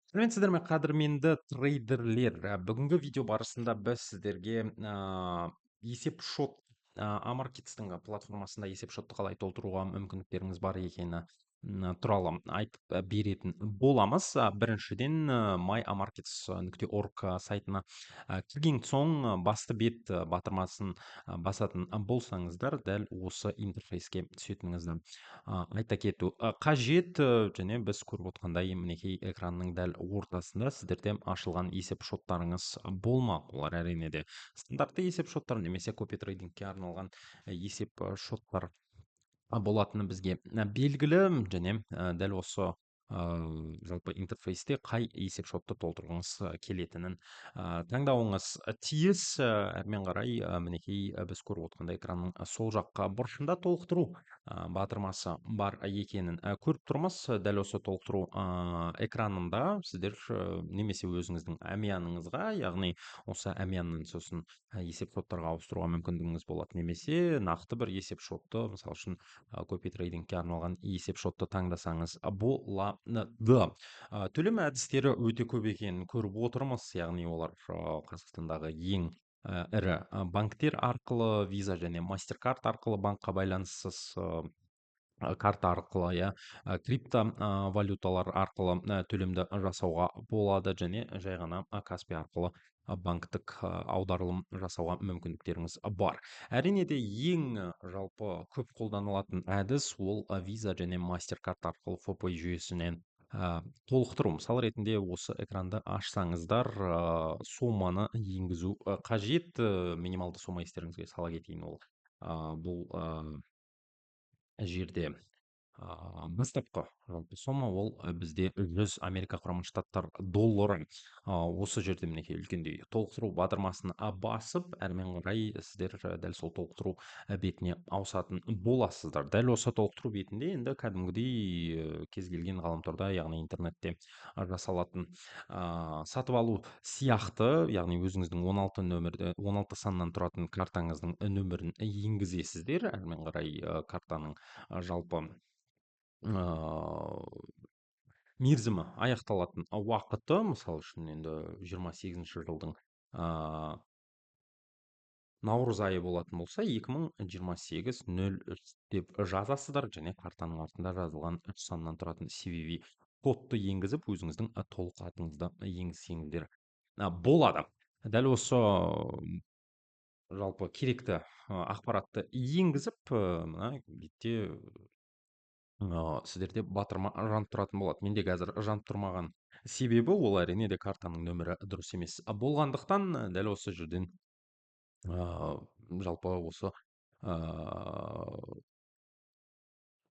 Сәлеметсіздер ме, қадірменді трейдерлер. Бүгінгі видео барысында біз сіздерге есеп шот Амаркетстің платформасында есеп шотты қалай толтыруға мүмкіндіктеріңіз бар екені туралы айтып беретін боламыз. Біріншіден myAmarkets.org сайтына кірген соң басты бет батырмасын басатын болсаңыздар, дәл осы интерфейске түсетініңізді айта кету қажет. Және біз көріп отқандай мінекей экранның дәл ортасында сіздерде ашылған есеп шоттарыңыз болмақ. Олар әрине де стандартты есеп шоттар немесе копи трейдингке арналған есеп шоттар болатыны бізге белгілі. Және дәл осы жалпы интерфейсте қай есеп шотты толтырғыңыз келетінін таңдауыңыз тиіс. Әрмен қарай мінекей біз көріп отқандай экранның сол жаққа бұрышында толықтыру батырмасы бар екенін көріп тұрмыз. Дәл осы толықтыру экранында сіздер немесе өзіңіздің әмияныңызға, яғни осы әмияннан сосын есеп шоттарға ауыстыруға мүмкіндігіңіз болады, немесе нақты бір есеп шотты, мысалы үшін копи трейдингке арналған есеп шотты таңдасаңыз болады. Төлем әдістері өте көп екенін көріп отырмыз, яғни олар Қазақстандағы ең ірі банктер арқылы, виза және мастеркард арқылы банкқа байланыссыз карта арқылы, крипто валюталар арқылы төлемді жасауға болады, және жай ғана Каспи арқылы банктік аударылым жасауға мүмкіндіктеріңіз бар. Әрине де ең жалпы көп қолданылатын әдіс ол виза және мастеркард арқылы фопай жүйесінен толықтыру. Мысал ретінде осы экранды ашсаңыздар, соманы енгізу қажет. Минималды сома естеріңізге сала кетейін, ол бұл жерде бастапқы жалпы сома ол бізде 100 Америка құрама штаттар доллары. Осы жерде мінекей үлкендей толықтыру батырмасын басып, әрмен қарай сіздер дәл сол толықтыру бетіне ауысатын боласыздар. Дәл осы толықтыру бетінде енді кәдімгідей кез келген ғаламторда, яғни интернетте жасалатын сатып алу сияқты, яғни өзіңіздің 16 саннан тұратын картаңыздың нөмірін енгізесіздер. Әрмен қарай картаның жалпы мерзімі аяқталатын уақыты, мысалы үшін енді 28 жылдың наурыз айы болатын болса, 2028-03 деп жазасыздар, және картаның артында жазылған 3 саннан тұратын CVV кодты енгізіп, өзіңіздің толық атыңызды енгізсеңіздер болады. Дәл осы жалпы керекті ақпаратты енгізіп, мына бетте сіздерде батырма жанып тұратын болады. Менде қазір жанып тұрмаған себебі ол әрине де картаның нөмірі дұрыс емес болғандықтан. Дәл осы жерден жалпы осы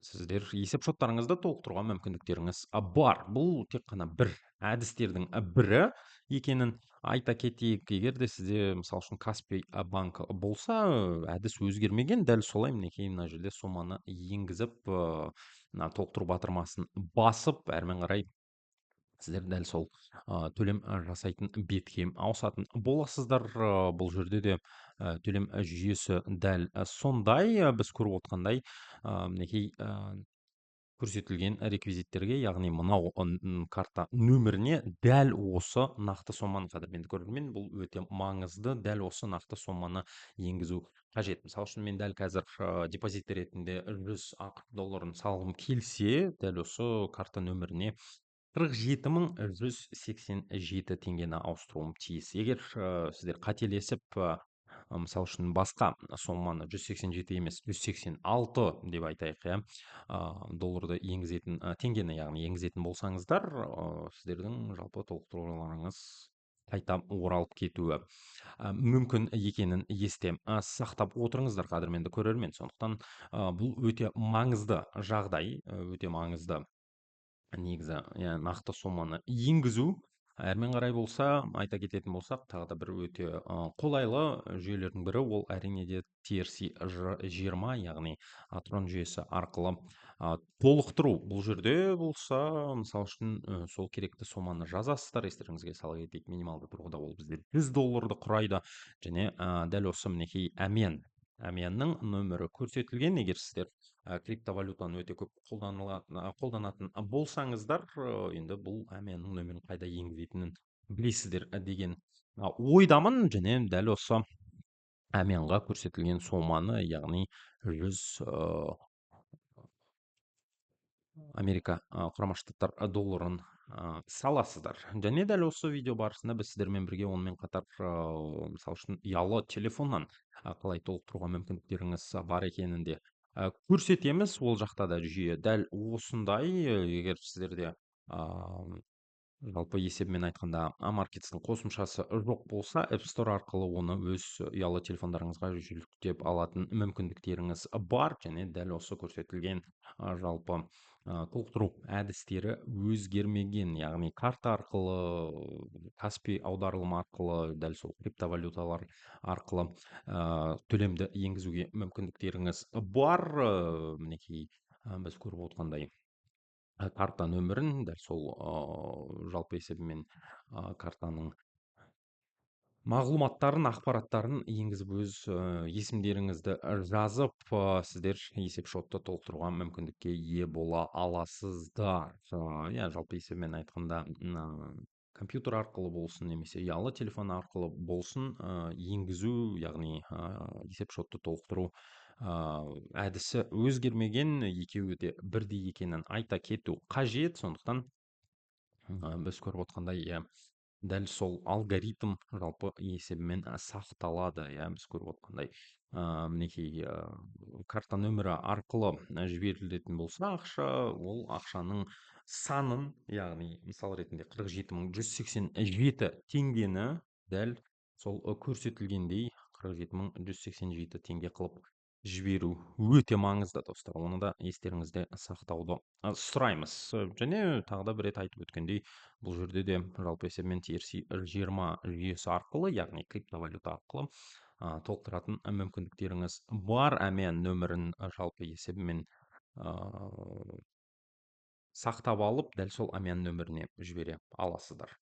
сіздер есеп шоттарыңызды толықтыруға мүмкіндіктеріңіз бар. Бұл тек қана бір әдістердің бірі екенін айта кетейік. Егер де сізде мысалы үшін Каспи банк болса, әдіс өзгермеген. Дәл солай мінекей мына жерде соманы енгізіп, толықтыру батырмасын басып, әрмен қарай сіздер дәл сол төлем жасайтын бетке ауысатын боласыздар. Бұл жерде де төлем жүйесі дәл сондай. Біз көріп отқандай мінекей көрсетілген реквизиттерге, яғни мынау карта нөміріне дәл осы нақты соманы, қадірменді көрермен, бұл өте маңызды, дәл осы нақты соманы енгізу қажет. Мысалы үшін мен дәл қазір депозит ретінде 100 ақш долларын салғым келсе, дәл осы карта нөміріне 47.187 теңгені ауыстыруым тиіс. Егер сіздер қателесіп, мысалы үшін басқа соманы 187 емес 186 деп айтайық, долларды енгізетін теңгені, яғни енгізетін болсаңыздар, сіздердің жалпы толықтыруларыңыз қайта оралып кетуі мүмкін екенін есте сақтап отырыңыздар, қадірменді көрермен. Сондықтан бұл өте маңызды жағдай, өте маңызды негізі нақты соманы енгізу. Әрмен қарай болса, айта кететін болсақ, тағы да бір өте қолайлы жүйелердің бірі ол әрине де TRC20, яғни Атрон жүйесі арқылы толықтыру. Бұл жерде болса, мысалы үшін сол керекті соманы жазасыздар. Естеріңізге сала кетейік, минималды тұрғыда ол бізде 100 долларды құрайды, және дәл осы мінекей әмиянның нөмірі көрсетілген. Егер сіздер криптовалютаны өте көп қолданатын болсаңыздар, енді бұл әмиянның нөмірін қайда енгізетінін білесіздер деген ойдамын. Және дәл осы әмиянға көрсетілген соманы, яғни 100 Америка құрама штаттар долларын саласыздар. Және дәл осы видео барысында біз сіздермен бірге онымен қатар мысалы үшін ұялы телефоннан қалай толықтыруға мүмкіндіктеріңіз бар екенін де көрсетеміз. Ол жақта да жүйе дәл осындай. Егер сіздерде жалпы есебімен айтқанда Амаркетстің қосымшасы жоқ болса, App Store арқылы оны өз ұялы телефондарыңызға жүктеп алатын мүмкіндіктеріңіз бар. Және дәл осы көрсетілген жалпы толықтыру әдістері өзгермеген, яғни карта арқылы, Каспи аударылымы арқылы, дәл сол криптовалюталар арқылы төлемді енгізуге мүмкіндіктеріңіз бар. Мінекей біз көріп отқандай карта нөмірін, дәл сол жалпы есебімен картаның мағлұматтарын, ақпараттарын енгізіп, өз есімдеріңізді жазып, сіздер есепшотты толықтыруға мүмкіндікке ие бола аласыздар. Иә, жалпы есебімен айтқанда, компьютер арқылы болсын, немесе ұялы телефон арқылы болсын, енгізу, яғни есепшотты толықтыру әдісі өзгермеген, екеуі де бірдей екенін айта кету қажет. Сондықтан біз көріп отқандай, иә, дәл сол алгоритм жалпы есебімен сақталады. Иә, біз көріп отқандай мінекей карта нөмірі арқылы жіберілетін болса ақша, ол ақшаның санын, яғни мысал ретінде 47.187 теңгені дәл сол көрсетілгендей 47.187 теңге қылып жіберу өте маңызды, достар. Оны да естеріңізде сақтауды сұраймыз. Және тағы да бір рет айтып өткендей, бұл жерде де жалпы есебімен TRC-20 жүйесі арқылы, яғни криптовалюта арқылы толықтыратын мүмкіндіктеріңіз бар. Әмиян нөмірін жалпы есебімен сақтап алып, дәл сол әмиян нөміріне жібере аласыздар.